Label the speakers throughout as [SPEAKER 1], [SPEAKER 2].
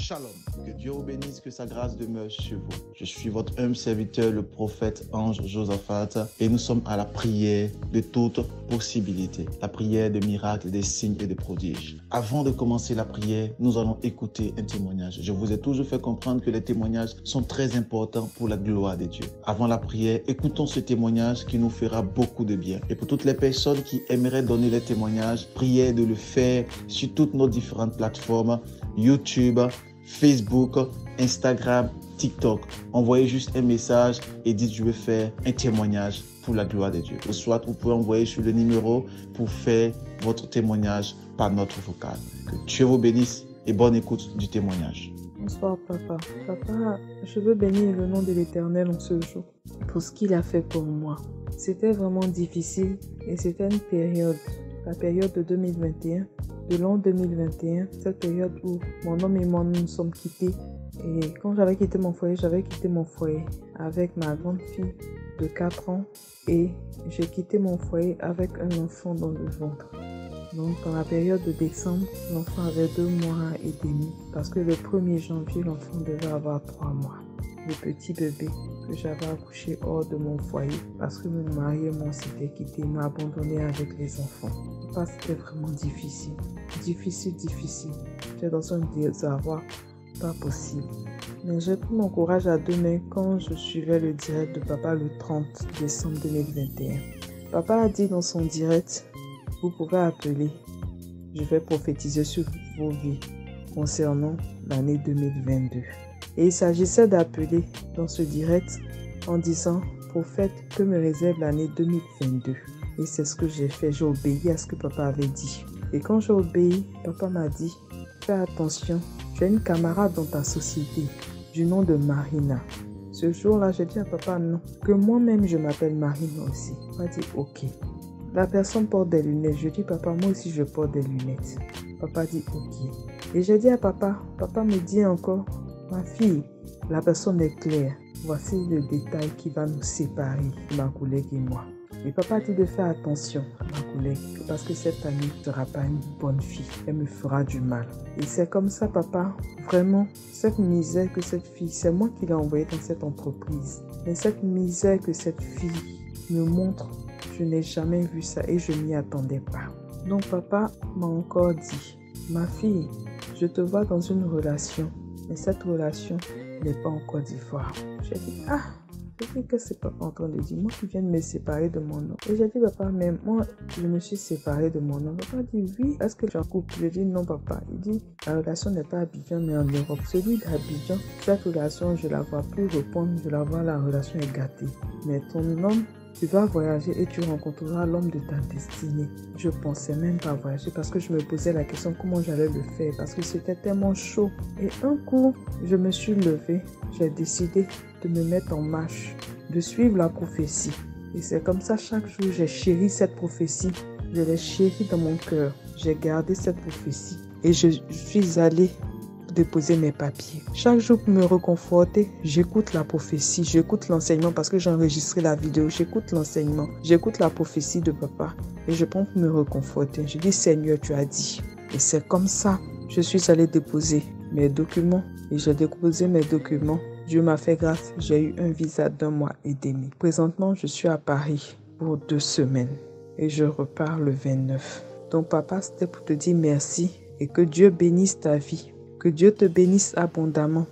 [SPEAKER 1] Shalom, que Dieu vous bénisse, que sa grâce demeure sur vous. Je suis votre humble serviteur, le prophète Ange Josaphat, et nous sommes à la prière de toute possibilité, la prière de miracles, des signes et des prodiges. Avant de commencer la prière, nous allons écouter un témoignage. Je vous ai toujours fait comprendre que les témoignages sont très importants pour la gloire de Dieu. Avant la prière, écoutons ce témoignage qui nous fera beaucoup de bien. Et pour toutes les personnes qui aimeraient donner les témoignages, priez de le faire sur toutes nos différentes plateformes, YouTube, Facebook, Instagram, TikTok. Envoyez juste un message et dites je veux faire un témoignage pour la gloire de Dieu. Ou soit vous pouvez envoyer sur le numéro pour faire votre témoignage par notre vocal. Que Dieu vous bénisse et bonne écoute du témoignage.
[SPEAKER 2] Bonsoir papa. Papa, je veux bénir le nom de l'Éternel en ce jour pour ce qu'il a fait pour moi. C'était vraiment difficile et c'était une période, la période de 2021, de l'an 2021, cette période où mon homme et moi nous sommes quittés. Et quand j'avais quitté mon foyer avec ma grande fille de 4 ans et j'ai quitté mon foyer avec un enfant dans le ventre. Donc dans la période de décembre, l'enfant avait 2 mois et demi parce que le 1er janvier, l'enfant devait avoir 3 mois. Le petit bébé que j'avais accouché hors de mon foyer parce que mon mari et moi s'étaient quittés, m'a abandonné avec les enfants. C'était vraiment difficile. J'étais dans un désarroi pas possible. Mais j'ai pris mon courage à 2 mains quand je suivais le direct de papa le 30 décembre 2021. Papa a dit dans son direct, vous pouvez appeler, je vais prophétiser sur vos vies concernant l'année 2022. Et il s'agissait d'appeler dans ce direct en disant, prophète, que me réserve l'année 2022? Et c'est ce que j'ai fait, j'ai obéi à ce que papa avait dit. Et quand j'ai obéi, papa m'a dit, fais attention, tu as une camarade dans ta société du nom de Marina. Ce jour-là, j'ai dit à papa non, que moi-même je m'appelle Marina aussi. Il m'a dit ok. La personne porte des lunettes. Je dis papa, moi aussi je porte des lunettes. Papa dit ok. Et j'ai dit à papa, papa me dit encore, ma fille, la personne est claire. Voici le détail qui va nous séparer, ma collègue et moi. Et papa dit de faire attention à ma collègue parce que cette amie ne sera pas une bonne fille. Elle me fera du mal. Et c'est comme ça, papa, vraiment, cette misère que cette fille, c'est moi qui l'ai envoyée dans cette entreprise. Mais cette misère que cette fille me montre, je n'ai jamais vu ça et je n'y attendais pas. Donc papa m'a encore dit, ma fille, je te vois dans une relation, mais cette relation n'est pas en Côte d'Ivoire. J'ai dit, je dis que c'est papa en train de dire, moi qui viens de me séparer de mon homme. Et j'ai dit, papa, mais moi, je me suis séparée de mon homme. Papa dit, oui, est-ce que tu es en couple? Je dis, non, papa. Il dit, la relation n'est pas à Abidjan, mais en Europe. Celui d'Abidjan, cette relation, je la vois plus répondre, je la vois, la relation est gâtée. Mais ton homme, tu vas voyager et tu rencontreras l'homme de ta destinée. Je pensais même pas voyager parce que je me posais la question comment j'allais le faire parce que c'était tellement chaud. Et un coup, je me suis levée, j'ai décidé de me mettre en marche, de suivre la prophétie. Et c'est comme ça, chaque jour, j'ai chéri cette prophétie. Je l'ai chérie dans mon cœur. J'ai gardé cette prophétie et je suis allée déposer mes papiers. Chaque jour pour me reconforter, j'écoute la prophétie, j'écoute l'enseignement parce que j'ai enregistré la vidéo, j'écoute l'enseignement, j'écoute la prophétie de papa et je prends pour me reconforter. Je dis Seigneur, tu as dit. Et c'est comme ça, je suis allée déposer mes documents et j'ai déposé mes documents. Dieu m'a fait grâce, j'ai eu un visa d'1 mois et demi. Présentement, je suis à Paris pour 2 semaines et je repars le 29. Donc papa, c'était pour te dire merci et que Dieu bénisse ta vie. Que Dieu te bénisse abondamment.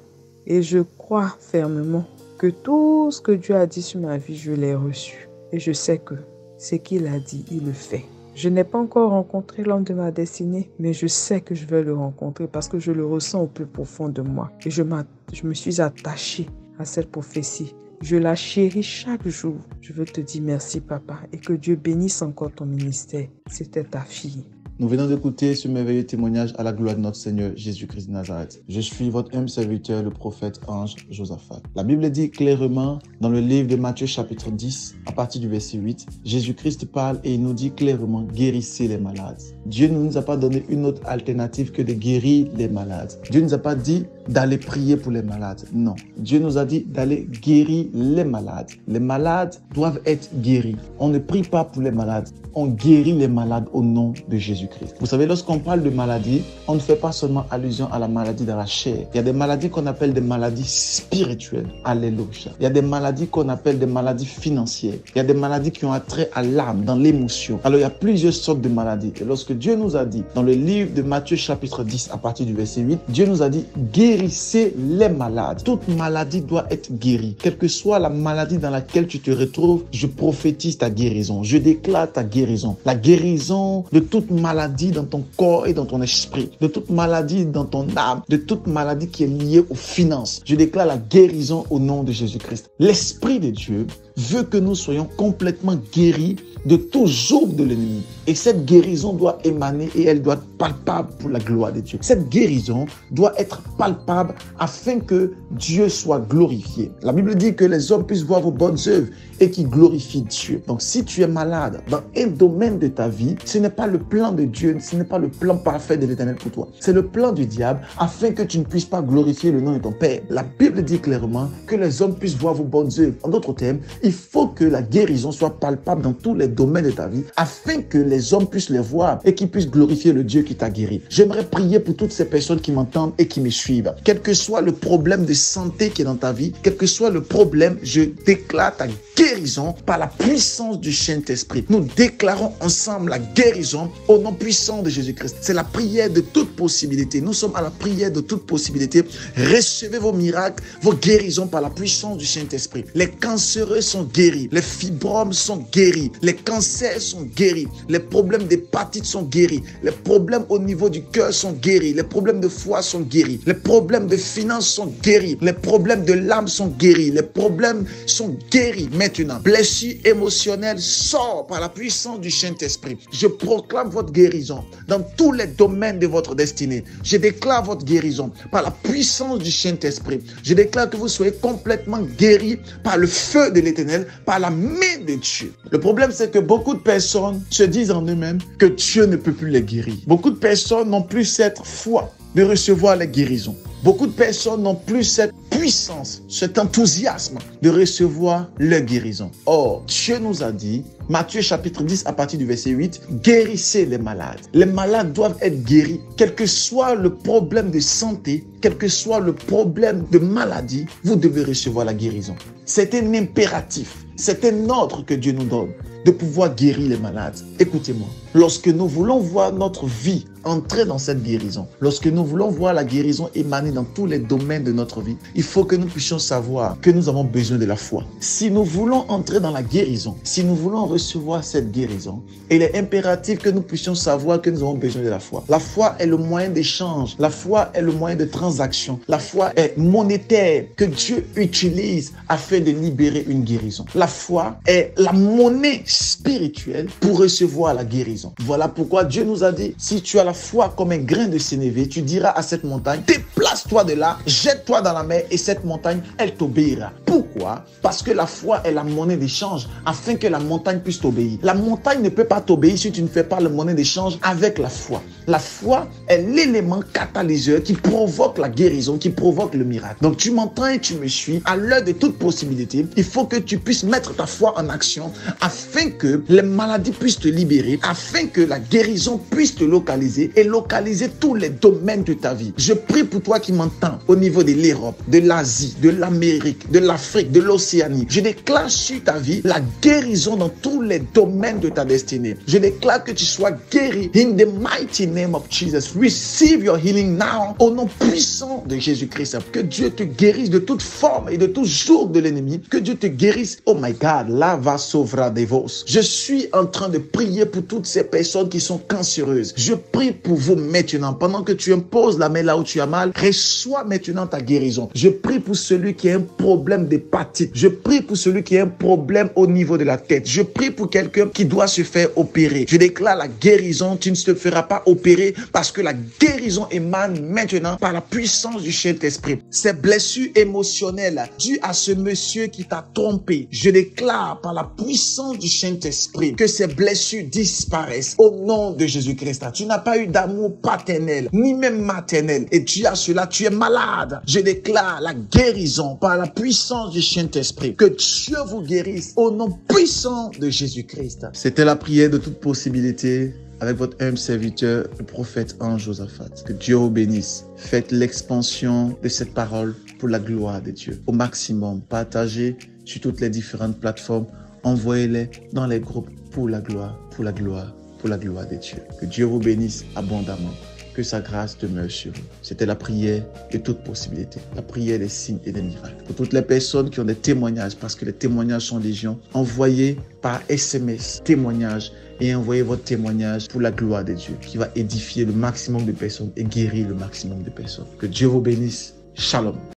[SPEAKER 2] Et je crois fermement que tout ce que Dieu a dit sur ma vie, je l'ai reçu. Et je sais que ce qu'il a dit, il le fait. Je n'ai pas encore rencontré l'homme de ma destinée, mais je sais que je vais le rencontrer parce que je le ressens au plus profond de moi. Et je me suis attachée à cette prophétie. Je la chéris chaque jour. Je veux te dire merci, papa, et que Dieu bénisse encore ton ministère. C'était ta fille.
[SPEAKER 1] Nous venons d'écouter ce merveilleux témoignage à la gloire de notre Seigneur Jésus-Christ de Nazareth. Je suis votre humble serviteur, le prophète Ange Josaphat. La Bible dit clairement dans le livre de Matthieu chapitre 10, à partir du verset 8, Jésus-Christ parle et il nous dit clairement, guérissez les malades. Dieu ne nous a pas donné une autre alternative que de guérir les malades. Dieu ne nous a pas dit d'aller prier pour les malades. Non. Dieu nous a dit d'aller guérir les malades. Les malades doivent être guéris. On ne prie pas pour les malades. On guérit les malades au nom de Jésus. Jésus-Christ. Vous savez, lorsqu'on parle de maladie, on ne fait pas seulement allusion à la maladie de la chair. Il y a des maladies qu'on appelle des maladies spirituelles. Alléluia. Il y a des maladies qu'on appelle des maladies financières. Il y a des maladies qui ont attrait à l'âme, dans l'émotion. Alors, il y a plusieurs sortes de maladies. Et lorsque Dieu nous a dit, dans le livre de Matthieu chapitre 10, à partir du verset 8, Dieu nous a dit, guérissez les malades. Toute maladie doit être guérie. Quelle que soit la maladie dans laquelle tu te retrouves, je prophétise ta guérison. Je déclare ta guérison. La guérison de toute maladie dans ton corps et dans ton esprit. De toute maladie dans ton âme. De toute maladie qui est liée aux finances. Je déclare la guérison au nom de Jésus-Christ. L'Esprit de Dieu veut que nous soyons complètement guéris de tout joug de l'ennemi. Et cette guérison doit émaner et elle doit être palpable pour la gloire de Dieu. Cette guérison doit être palpable afin que Dieu soit glorifié. La Bible dit que les hommes puissent voir vos bonnes œuvres et qui glorifient Dieu. Donc si tu es malade dans un domaine de ta vie, ce n'est pas le plan de Dieu, ce n'est pas le plan parfait de l'Éternel pour toi. C'est le plan du diable afin que tu ne puisses pas glorifier le nom de ton Père. La Bible dit clairement que les hommes puissent voir vos bonnes œuvres. En d'autres termes, il faut que la guérison soit palpable dans tous les domaines de ta vie afin que les hommes puissent les voir et qu'ils puissent glorifier le Dieu qui t'a guéri. J'aimerais prier pour toutes ces personnes qui m'entendent et qui me suivent. Quel que soit le problème de santé qui est dans ta vie, quel que soit le problème, je déclare ta guérison par la puissance du Saint-Esprit. Nous déclarons ensemble la guérison au nom puissant de Jésus-Christ. C'est la prière de toute possibilité. Nous sommes à la prière de toute possibilité. Recevez vos miracles, vos guérisons par la puissance du Saint-Esprit. Les cancéreux sont guéris. Les fibromes sont guéris. Les cancers sont guéris. Les problèmes d'hépatite sont guéris. Les problèmes au niveau du cœur sont guéris. Les problèmes de foie sont guéris. Les problèmes de finances sont guéris. Les problèmes de l'âme sont guéris. Les problèmes sont guéris maintenant. Blessure émotionnelle sort par la puissance du Saint-Esprit. Je proclame votre guérison dans tous les domaines de votre destinée. Je déclare votre guérison par la puissance du Saint-Esprit. Je déclare que vous soyez complètement guéris par le feu de l'Éternel, par la main de Dieu. Le problème, c'est que beaucoup de personnes se disent en eux-mêmes que Dieu ne peut plus les guérir. Beaucoup de personnes n'ont plus cette foi de recevoir les guérisons. Beaucoup de personnes n'ont plus cette puissance, cet enthousiasme de recevoir leur guérison. Or, Dieu nous a dit, Matthieu chapitre 10 à partir du verset 8, guérissez les malades. Les malades doivent être guéris, quel que soit le problème de santé, quel que soit le problème de maladie, vous devez recevoir la guérison. C'est un impératif, c'est un ordre que Dieu nous donne de pouvoir guérir les malades. Écoutez-moi, lorsque nous voulons voir notre vie entrer dans cette guérison, lorsque nous voulons voir la guérison émaner dans tous les domaines de notre vie, il faut que nous puissions savoir que nous avons besoin de la foi. Si nous voulons entrer dans la guérison, si nous voulons recevoir cette guérison, il est impératif que nous puissions savoir que nous avons besoin de la foi. La foi est le moyen d'échange, la foi est le moyen de transaction, la foi est monétaire que Dieu utilise afin de libérer une guérison. La foi est la monnaie spirituelle pour recevoir la guérison. Voilà pourquoi Dieu nous a dit, si tu as la foi comme un grain de sénévé, tu diras à cette montagne, déplace-toi de là, jette-toi dans la mer et cette montagne, elle t'obéira. Pourquoi? Parce que la foi est la monnaie d'échange afin que la montagne puisse t'obéir. La montagne ne peut pas t'obéir si tu ne fais pas la monnaie d'échange avec la foi. La foi est l'élément catalyseur qui provoque la guérison, qui provoque le miracle. Donc tu m'entends et tu me suis. À l'heure de toute possibilité, il faut que tu puisses mettre ta foi en action afin que les maladies puissent te libérer, afin que la guérison puisse te localiser et localiser tous les domaines de ta vie. Je prie pour toi qui m'entends au niveau de l'Europe, de l'Asie, de l'Amérique, de l'Afrique, de l'Océanie. Je déclare sur ta vie la guérison dans tous les domaines de ta destinée. Je déclare que tu sois guéri in the mighty name of Jesus. Receive your healing now au nom puissant de Jésus-Christ. Que Dieu te guérisse de toute forme et de tout jour de l'ennemi. Que Dieu te guérisse. Oh my God, là va sauvera des vos. Je suis en train de prier pour toutes ces personnes qui sont cancéreuses. Je prie pour vous maintenant. Pendant que tu imposes la main là où tu as mal, reçois maintenant ta guérison. Je prie pour celui qui a un problème d'hépatite. Je prie pour celui qui a un problème au niveau de la tête. Je prie pour quelqu'un qui doit se faire opérer. Je déclare la guérison. Tu ne te feras pas opérer parce que la guérison émane maintenant par la puissance du Saint-Esprit. Ces blessures émotionnelles dues à ce monsieur qui t'a trompé, je déclare par la puissance du Saint-Esprit que ces blessures disparaissent au nom de Jésus-Christ. Tu n'as pas eu d'amour paternel, ni même maternel. Et tu as cela, tu es malade. Je déclare la guérison par la puissance du Saint-Esprit. Que Dieu vous guérisse au nom puissant de Jésus-Christ. C'était la prière de toute possibilité. avec votre humble serviteur, le prophète Ange Josaphat. Que Dieu vous bénisse. Faites l'expansion de cette parole pour la gloire de Dieu. Au maximum, partagez sur toutes les différentes plateformes. Envoyez-les dans les groupes pour la gloire, pour la gloire, pour la gloire de Dieu. Que Dieu vous bénisse abondamment. Que sa grâce demeure sur vous. C'était la prière de toute possibilité. La prière des signes et des miracles. Pour toutes les personnes qui ont des témoignages, parce que les témoignages sont légion, envoyez par SMS témoignages et envoyez votre témoignage pour la gloire de Dieu, qui va édifier le maximum de personnes et guérir le maximum de personnes. Que Dieu vous bénisse. Shalom.